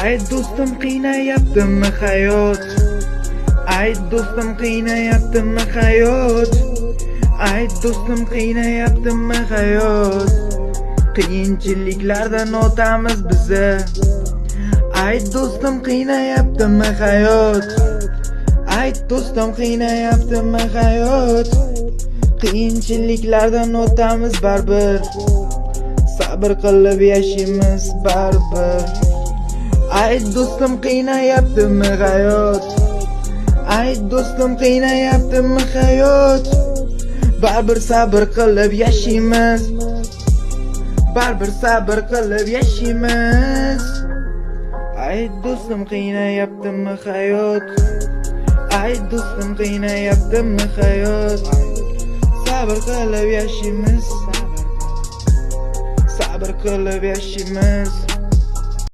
Ay do'stim qiynayaptimi hayot? Ay do'stim qiynayaptimi hayot? Ay do'stim qiynayaptimi hayot? Qiyinchiliklardan o'tamiz biza. Ay do'stim qiynayaptimi hayot? Ay do'stim qiynayaptimi hayot? Qiyinchiliklardan o'tamiz baribir. Sabr qilib yashaymiz baribir. Ay do'stim qiynayaptimi hayot? Ay do'stim qiynayaptimi hayot? Baribir sabr qilib yashaymiz. Baribir sabr qilib yashaymiz. Ay do'stim qiynayaptimi hayot? Ay do'stim qiynayaptimi hayot? Sabr qilib yashaymiz. Sabr qilib yashaymiz.